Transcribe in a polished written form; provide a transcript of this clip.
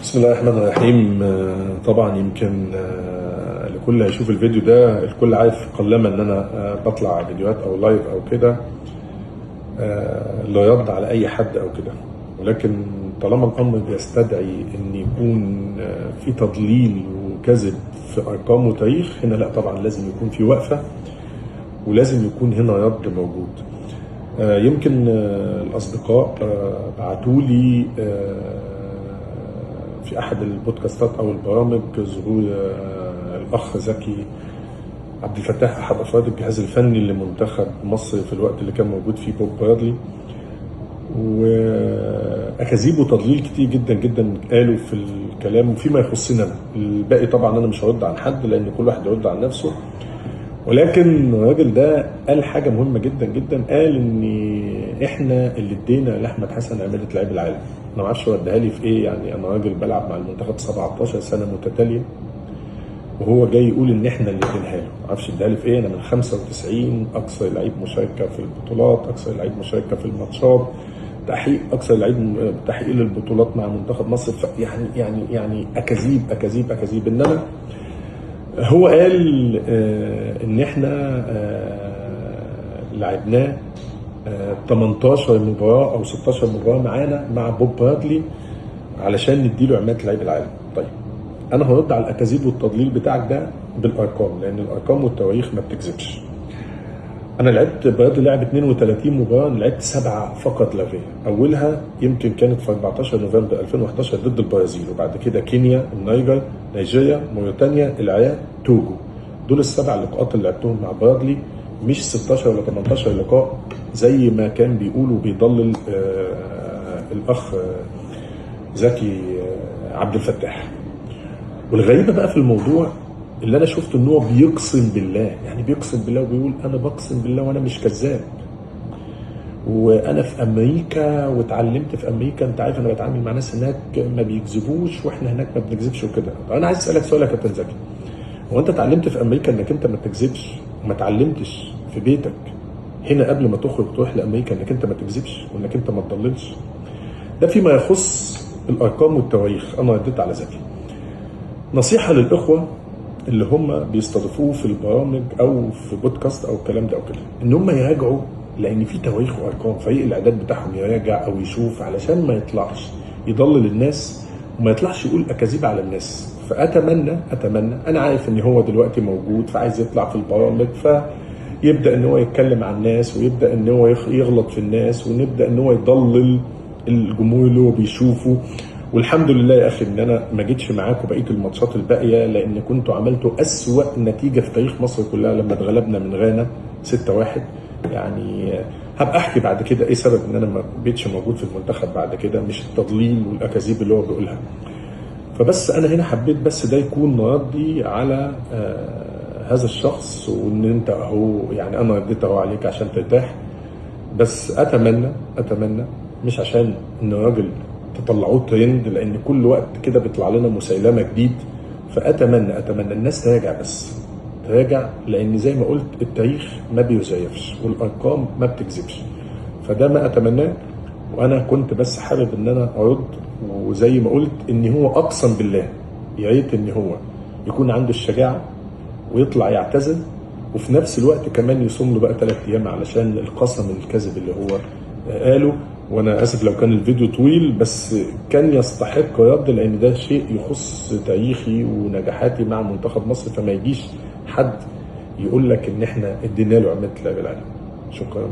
بسم الله الرحمن الرحيم. طبعا يمكن لكل هيشوف الفيديو ده الكل عارف قلما ان انا بطلع فيديوهات او لايف او كده لا يرد على اي حد او كده، ولكن طالما الامر بيستدعي ان يكون في تضليل وكذب في ارقام وتاريخ، هنا لا طبعا لازم يكون في وقفه ولازم يكون هنا رد موجود. يمكن الاصدقاء بعتوا لي في احد البودكاستات او البرامج ظهور الاخ زكي عبد الفتاح، احد افراد الجهاز الفني لمنتخب مصر في الوقت اللي كان موجود فيه بوب برادلي، واكاذيب وتضليل كتير جدا جدا قالوا في الكلام وفيما يخصنا انا. الباقي طبعا انا مش هرد عن حد لان كل واحد يرد عن نفسه، ولكن الراجل ده قال حاجه مهمه جدا جدا. قال ان احنا اللي ادينا لاحمد حسن عماله لعيب العالم. انا ما اعرفش هو اداها لي في ايه، يعني انا راجل بلعب مع المنتخب 17 سنه متتاليه وهو جاي يقول ان احنا اللي اديناها له. ما اعرفش اداها لي في ايه. انا من 95 اكثر لعيب مشاركه في البطولات، اكثر لعيب مشاركه في الماتشات، اكثر لعيب تحقيق للبطولات مع منتخب مصر. يعني اكاذيب اكاذيب اكاذيب. انما هو قال ان احنا لعبناه 18 مباراه او 16 مباراه معانا مع بوب برادلي علشان نديله عماده لعيب العالم. طيب انا هرد على الاكاذيب والتضليل بتاعك ده بالارقام، لان الارقام والتواريخ ما بتكذبش. انا لعبت برادلي لعب 32 مباراه، انا لعبت 7 فقط لا غير. اولها يمكن كانت في 14 نوفمبر 2011 ضد البرازيل، وبعد كده كينيا، النيجر، نيجيريا، موريتانيا، العراق، توجو. دول السبع لقاءات اللي لعبتهم مع برادلي، مش 16 ولا 18 لقاء زي ما كان بيقول وبيضلل الاخ زكي عبد الفتاح. والغريبه بقى في الموضوع اللي انا شفته ان هو بيقسم بالله، يعني بيقسم بالله وبيقول انا بقسم بالله وانا مش كذاب، وانا في امريكا واتعلمت في امريكا. انت عارف انا بتعامل مع ناس هناك ما بيكذبوش واحنا هناك ما بنكذبش وكده. انا عايز اسالك سؤال يا كابتن زكي، هو انت اتعلمت في امريكا انك انت ما تكذبش وما اتعلمتش في بيتك هنا قبل ما تخرج تروح لامريكا انك انت ما تكذبش وانك انت ما تضللش؟ ده فيما يخص الارقام والتواريخ. انا رديت على زكي. نصيحه للاخوه اللي هم بيستضيفوه في البرامج او في بودكاست او الكلام ده او كده، ان هم يراجعوا، لان في تواريخ وارقام. فريق الاعداد بتاعهم يراجع او يشوف علشان ما يطلعش يضلل الناس وما يطلعش يقول اكاذيب على الناس. فاتمنى انا عارف ان هو دلوقتي موجود فعايز يطلع في البرامج، فيبدا ان هو يتكلم عن الناس ويبدا ان هو يغلط في الناس ونبدا ان هو يضلل الجمهور اللي هو بيشوفه. والحمد لله يا اخي ان انا ما جيتش معاكم بقيه الماتشات الباقيه، لان كنتوا عملتوا اسوأ نتيجه في تاريخ مصر كلها لما اتغلبنا من غانا 6-1. يعني هبقى احكي بعد كده ايه سبب ان انا ما بقتش موجود في المنتخب بعد كده، مش التضليل والاكاذيب اللي هو بيقولها. فبس انا هنا حبيت بس ده يكون ردي على هذا الشخص، وان انت اهو يعني انا رديت اهو عليك عشان ترتاح. بس اتمنى مش عشان ان راجل تطلعوه ترند، لان كل وقت كده بيطلع لنا مسيلمه جديد. فاتمنى الناس تراجع، بس تراجع، لان زي ما قلت التاريخ ما بيزيفش والارقام ما بتكذبش. فده ما اتمناه، وانا كنت بس حابب ان انا ارد. وزي ما قلت ان هو اقسم بالله، يا ريت ان هو يكون عنده الشجاعه ويطلع يعتذر، وفي نفس الوقت كمان يصوم له بقى 3 ايام علشان القسم الكذب اللي هو قاله. وانا اسف لو كان الفيديو طويل، بس كان يستحق رد، لان ده شيء يخص تاريخي ونجاحاتي مع منتخب مصر. فما يجيش حد يقول لك ان احنا ادينا له عماده لعب العالم. شكرا.